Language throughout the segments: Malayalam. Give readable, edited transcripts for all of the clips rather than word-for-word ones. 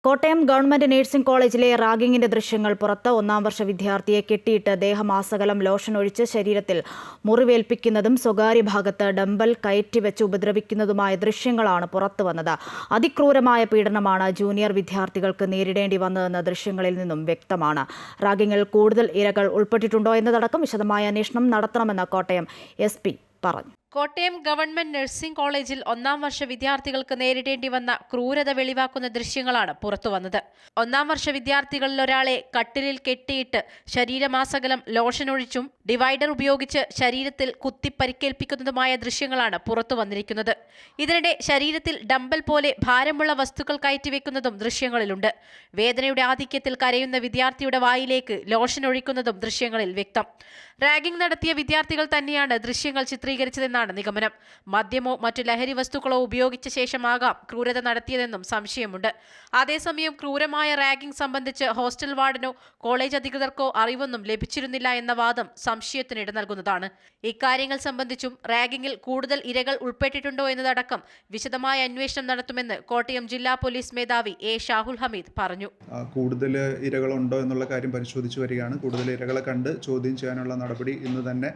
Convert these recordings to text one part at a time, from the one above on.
കോട്ടയം ഗവൺമെന്റ് നഴ്സിംഗ് കോളേജിലെ റാഗിങ്ങിന്റെ ദൃശ്യങ്ങൾ പുറത്ത്. ഒന്നാം വർഷ വിദ്യാർത്ഥിയെ കെട്ടിയിട്ട് ദേഹമാസകലം ലോഷൻ ഒഴിച്ച് ശരീരത്തിൽ മുറിവേൽപ്പിക്കുന്നതും സ്വകാര്യ ഭാഗത്ത് ഡംബൽ കയറ്റിവെച്ച് ഉപദ്രവിക്കുന്നതുമായ ദൃശ്യങ്ങളാണ് പുറത്തുവന്നത്. അതിക്രൂരമായ പീഡനമാണ് ജൂനിയർ വിദ്യാർത്ഥികൾക്ക് നേരിടേണ്ടി വന്നതെന്ന് ദൃശ്യങ്ങളിൽ നിന്നും വ്യക്തമാണ്. റാഗിങ്ങിൽ കൂടുതൽ ഇരകൾ ഉൾപ്പെട്ടിട്ടുണ്ടോ എന്നതടക്കം വിശദമായ അന്വേഷണം നടത്തണമെന്ന് കോട്ടയം SP പറഞ്ഞു. കോട്ടയം ഗവൺമെന്റ് നഴ്സിംഗ് കോളേജിൽ ഒന്നാം വർഷ വിദ്യാർത്ഥികൾക്ക് നേരിടേണ്ടി വന്ന ക്രൂരത വെളിവാക്കുന്ന ദൃശ്യങ്ങളാണ് പുറത്തുവന്നത്. ഒന്നാം വർഷ വിദ്യാർത്ഥികളിൽ ഒരാളെ കട്ടിലിൽ കെട്ടിയിട്ട് ശരീരമാസകലം ലോഷനൊഴിച്ചും ഡിവൈഡർ ഉപയോഗിച്ച് ശരീരത്തിൽ കുത്തി പരിക്കേൽപ്പിക്കുന്നതുമായ ദൃശ്യങ്ങളാണ് പുറത്തു വന്നിരിക്കുന്നത്. ഇതിനിടെ ശരീരത്തിൽ ഡംബൽ പോലെ ഭാരമുള്ള വസ്തുക്കൾ കയറ്റിവെക്കുന്നതും ദൃശ്യങ്ങളിലുണ്ട്. വേദനയുടെ ആധിക്യത്തിൽ കരയുന്ന വിദ്യാർത്ഥിയുടെ വായിലേക്ക് ലോഷൻ ഒഴിക്കുന്നതും ദൃശ്യങ്ങളിൽ വ്യക്തം. റാഗിംഗ് നടത്തിയ വിദ്യാർത്ഥികൾ തന്നെയാണ് ദൃശ്യങ്ങൾ ചിത്രീകരിച്ചതെന്നാണ് നിഗമനം. മദ്യമോ മറ്റു ലഹരി വസ്തുക്കളോ ഉപയോഗിച്ച ശേഷമാകാം ക്രൂരത നടത്തിയതെന്നും സംശയമുണ്ട്. അതേസമയം ക്രൂരമായ റാഗിംഗ് സംബന്ധിച്ച് ഹോസ്റ്റൽ വാർഡനോ കോളേജ് അധികൃതർക്കോ അറിവൊന്നും ലഭിച്ചിരുന്നില്ല എന്ന വാദം സംശയത്തിനിട നൽകുന്നതാണ്. ഇക്കാര്യങ്ങൾ സംബന്ധിച്ചും റാഗിംഗിൽ കൂടുതൽ ഇരകൾ ഉൾപ്പെട്ടിട്ടുണ്ടോ എന്നതടക്കം വിശദമായ അന്വേഷണം നടത്തുമെന്ന് കോട്ടയം ജില്ലാ പോലീസ് മേധാവി A. ഷാഹുൽ ഹമീദ് പറഞ്ഞു. കൂടുതൽ ഇരകളുണ്ടോ എന്നുള്ള കാര്യം പരിശോധിച്ചു വരികയാണ്. കൂടുതൽ ഇരകളെ കണ്ട് ചോദ്യം ചെയ്യാനുള്ള നടപടി ഇന്ന് തന്നെ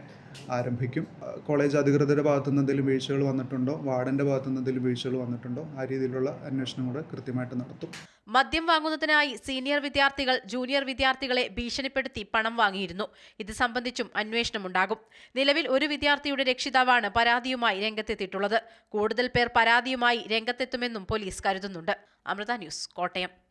ആരംഭിക്കും. കോളേജ് അധികൃതരുടെ ഭാഗത്തുനിന്ന് എന്തെങ്കിലും വീഴ്ചകൾ വന്നിട്ടുണ്ടോ, വാർഡന്റെ ഭാഗത്തുനിന്ന് എന്തെങ്കിലും വീഴ്ചകൾ വന്നിട്ടുണ്ടോ, ആ രീതിയിലുള്ള അന്വേഷണം കൂടെ കൃത്യമായിട്ട് നടത്തും. മദ്യം വാങ്ങുന്നതിനായി സീനിയർ വിദ്യാർത്ഥികൾ ജൂനിയർ വിദ്യാർത്ഥികളെ ഭീഷണിപ്പെടുത്തി പണം വാങ്ങിയിരുന്നു. ഇത് സംബന്ധിച്ചും അന്വേഷണമുണ്ടാകും. നിലവിൽ ഒരു വിദ്യാർത്ഥിയുടെ രക്ഷിതാവാണ് പരാതിയുമായി രംഗത്തെത്തിയിട്ടുള്ളത്. കൂടുതൽ പേർ പരാതിയുമായി രംഗത്തെത്തുമെന്നും പോലീസ് കരുതുന്നുണ്ട്. അമൃത ന്യൂസ്, കോട്ടയം.